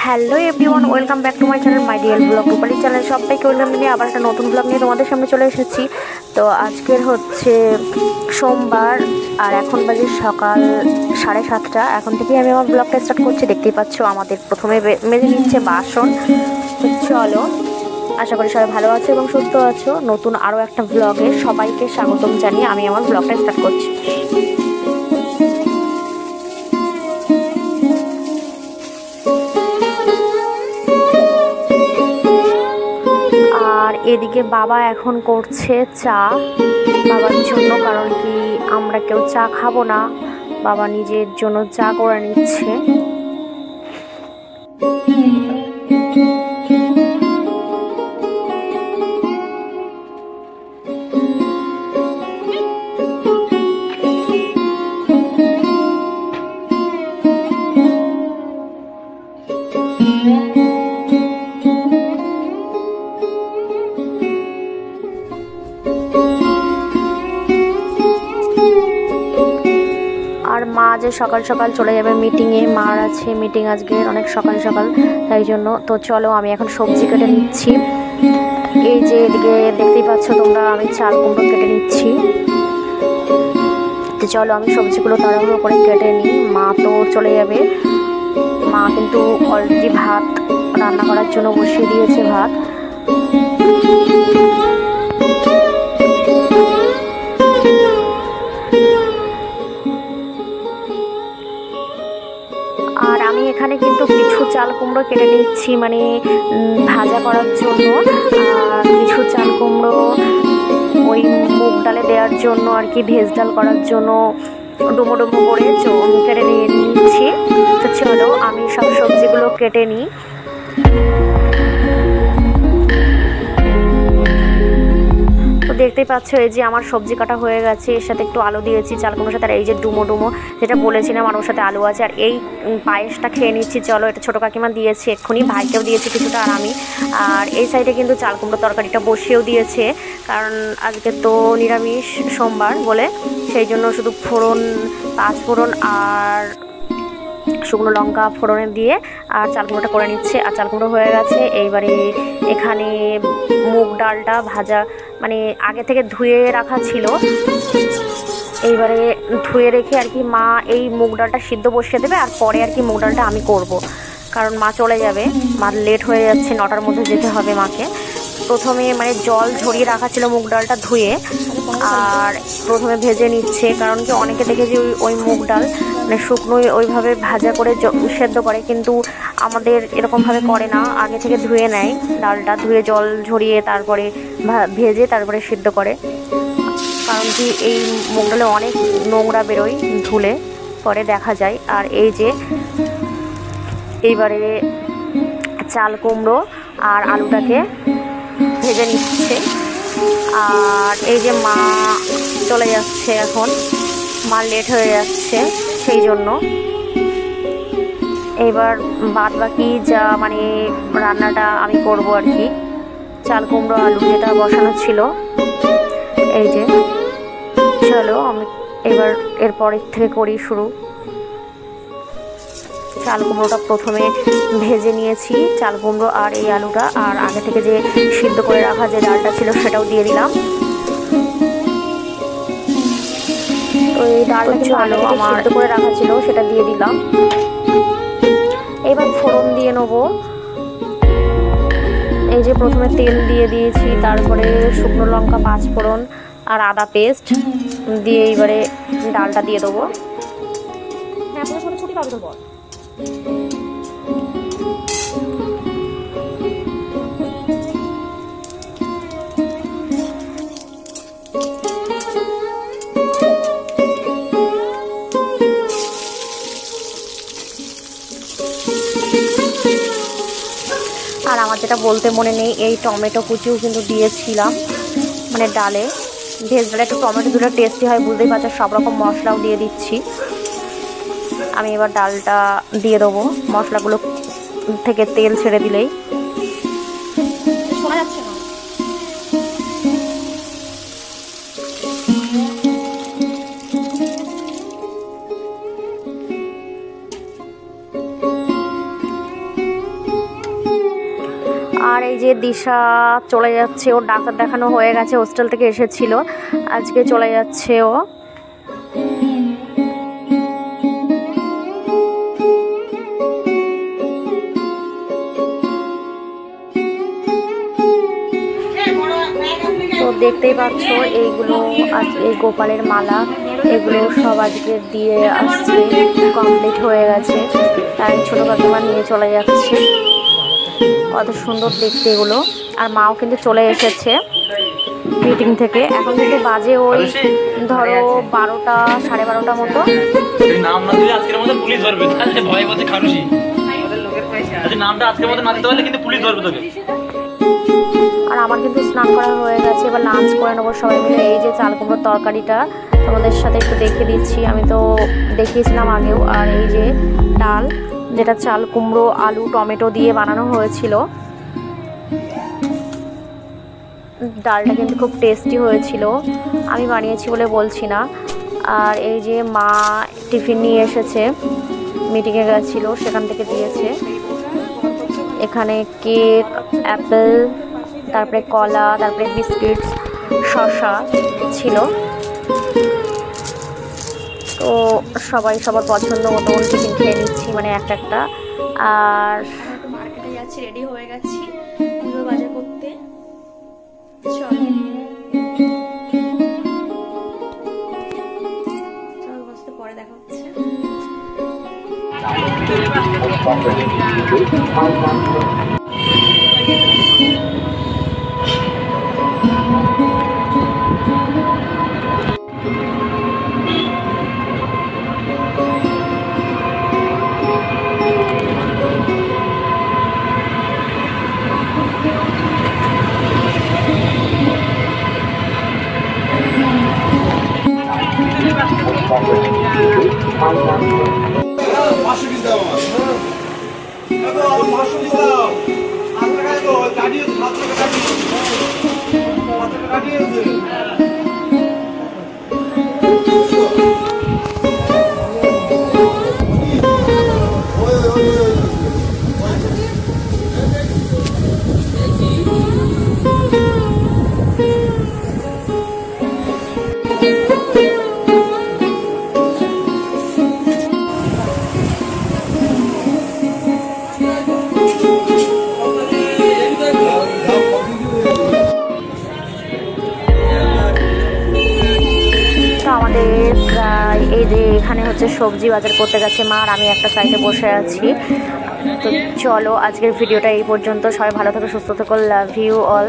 Hello everyone, welcome back to my channel my dear blog Rupali channel. সবাইকে welcome নিয়ে আবার একটা নতুন ব্লগ নিয়ে তোমাদের সামনে চলে এসেছি। তো আজকের হচ্ছে সোমবার আর এখন বাজে সকাল 7:30। এখন থেকেই আমি আমার ব্লগটা স্টার্ট করছি। দেখতেই পাচ্ছ আমাদের প্রথমে মেজে নিচ্ছে বাসন। তো চলো, আশা করি সবাই ভালো আছো এবং সুস্থ আছো। নতুন আরও একটা ব্লগে সবাইকে স্বাগতম জানিয়ে আমি আমার ব্লগটা স্টার্ট করছি। আর এদিকে বাবা এখন করছে চা বাবার জন্য, কারণ কি আমরা কেউ চা খাবো না, বাবা নিজের জন্য চা করে নিচ্ছে। আর মা যে সকাল সকাল চলে যাবে মিটিংয়ে, মার আছে মিটিং আজকে অনেক সকাল সকাল, তাই জন্য। তো চলো আমি এখন সবজি কেটে নিচ্ছি। এই যে এদিকে দেখতেই পাচ্ছ তোমরা, আমি চাল কুমড়ো কেটে নিচ্ছি। তো চলো আমি সবজিগুলো তাড়াহুড়ো করে কেটে নিই। মা তো চলে যাবে, মা কিন্তু অলরেডি ভাত রান্না করার জন্য বসিয়ে দিয়েছে ভাত। আর আমি এখানে কিন্তু কিছু চাল কুমড়ো কেটে নিচ্ছি, মানে ভাজা করার জন্য, আর কিছু চাল কুমড়ো ওই মুগ ডালে দেওয়ার জন্য আর কি, ভেজ ডাল করার জন্য ডুমো ডুমো করে কেটে নিচ্ছি। তো চলো আমি সব সবজিগুলো কেটে নিই। দেখতেই পাচ্ছ এই যে আমার সবজি কাটা হয়ে গেছে, এর সাথে একটু আলু দিয়েছি চাল কুমড়োর সাথে, আর এই যে ডুমো ডুমো যেটা বলেছিলাম আর ওর সাথে আলু আছে। আর এই পায়েসটা খেয়ে নিচ্ছি। চলো, এটা ছোটো কাকিমা দিয়েছে এক্ষুনি, ভাইকেও দিয়েছে কিছুটা আর আমি। আর এই সাইডে কিন্তু চাল কুমড়ো তরকারিটা বসিয়েও দিয়েছে, কারণ আজকে তো নিরামিষ সোমবার বলে, সেই জন্য শুধু ফোড়ন, 5 ফোড়ন আর শুকনো লঙ্কা ফোড়নে দিয়ে আর চাল কুমড়োটা করে নিচ্ছে। আর চাল কুমড়ো হয়ে গেছে। এইবারে এখানে মুগ ডালটা ভাজা, মানে আগে থেকে ধুয়ে রাখা ছিল, এইবারে ধুয়ে রেখে আর কি মা এই মুগ ডালটা সিদ্ধ বসিয়ে দেবে, আর পরে আর কি মুগ ডালটা আমি করব, কারণ মা চলে যাবে, মার লেট হয়ে যাচ্ছে, 9টার মধ্যে যেতে হবে মাকে। প্রথমে মানে জল ঝরিয়ে রাখা ছিল মুগ ডালটা ধুয়ে, আর প্রথমে ভেজে নিচ্ছে, কারণ কি অনেকে দেখেছি ওই মুগ ডাল মানে শুকনোই ওইভাবে ভাজা করে সেদ্ধ করে, কিন্তু আমাদের এরকমভাবে করে না, আগে থেকে ধুয়ে নেয় ডালটা, ধুয়ে জল ঝরিয়ে তারপরে ভেজে তারপরে সিদ্ধ করে, কারণ কি এই মুগ ডালে অনেক নোংরা বেরোয়, ধুলে পরে দেখা যায়। আর এই যে এইবারে চাল কুমড়ো আর আলুটাকে ভেজে নিচ্ছে। আর এই যে মা চলে যাচ্ছে এখন, মা লেট হয়ে যাচ্ছে, সেই জন্য এইবার বাদ বাকি যা মানে রান্নাটা আমি করব আর কি, চাল কুমড়ো আলু যেটা বসানো ছিল। এই যে চলো আমি এবার এরপরের থেকে করি শুরু। চাল কুমড়োটা প্রথমে ভেজে নিয়েছি, চাল কুমড়ো আর এই আলুটা, আর আগে থেকে যে সিদ্ধ করে রাখা যে ডালটা ছিল সেটাও দিয়ে দিলাম। তো এই ডালটা কিছু আলু আমার সিদ্ধ করে রাখা ছিল সেটা দিয়ে দিলাম। এবার ফোড়ন দিয়ে নেবো। এই যে প্রথমে তেল দিয়ে দিয়েছি, তারপরে শুকনো লঙ্কা, 5 ফোড়ন আর আদা পেস্ট দিয়ে এইবারে ডালটা দিয়ে দেবো। আর আমার যেটা বলতে মনে নেই, এই টমেটো কুচিও কিন্তু দিয়েছিলাম, মানে ডালে, ভেজ ডালে একটু টমেটো দিলে টেস্টি হয়, বুঝতেই পারছো। সব রকম মশলাও দিয়ে দিচ্ছি। আমি এবার ডালটা দিয়ে দেবো, মশলাগুলো থেকে তেল ছেড়ে দিলেই। শোনা যাচ্ছে না। আর এই যে দিশা চলে যাচ্ছে, ওর ডাক্তার দেখানো হয়ে গেছে, হোস্টেল থেকে এসেছিল, আজকে চলে যাচ্ছে ও। তো দেখতেই পাচ্ছ এইগুলো আজ এই গোপালের মালা, এগুলো সব আজকে দিয়ে আসছে, কমপ্লিট হয়ে গেছে, তাই ছোটো কাকিমা নিয়ে চলে যাচ্ছে। কত সুন্দর দেখতে এগুলো। আর মাও কিন্তু চলে এসেছে মিটিং থেকে। এখন কিন্তু বাজে ওই ধরো 12টা 12:30 মতো। আর আমার কিন্তু স্নান করা হয়ে গেছে, এবার লাঞ্চ করে নেবো সবাই মিলে। এই যে চাল কুমড়োর তরকারিটা তোমাদের সাথে একটু দেখিয়ে দিচ্ছি, আমি তো দেখিয়েছিলাম আগেও। আর এই যে ডাল, যেটা চাল কুমড়ো আলু টমেটো দিয়ে বানানো হয়েছিল, ডালটা কিন্তু খুব টেস্টি হয়েছিল, আমি বানিয়েছি বলে বলছি না। আর এই যে মা টিফিন নিয়ে এসেছে, মিটিংয়ে গেছিলো সেখান থেকে দিয়েছে। এখানে কেক, অ্যাপেল, তারপরে কলা, তারপরে বিস্কিটস, শসা ছিল। তো সবাই সবার পছন্দ মতো টিফিন খেয়ে নিচ্ছি, মানে একটা। আর মার্কেটে যাচ্ছি, রেডি হয়ে গেছি পুজো বাজার করতে। চলো পরে দেখা হচ্ছে। এই যে এখানে হচ্ছে সবজি বাজার করতে গেছে মা, আর আমি একটা সাইডে বসে আছি। তো চলো আজকের ভিডিওটা এই পর্যন্ত। সবাই ভালো থাকো, সুস্থ থাকো, লাভ ইউ অল।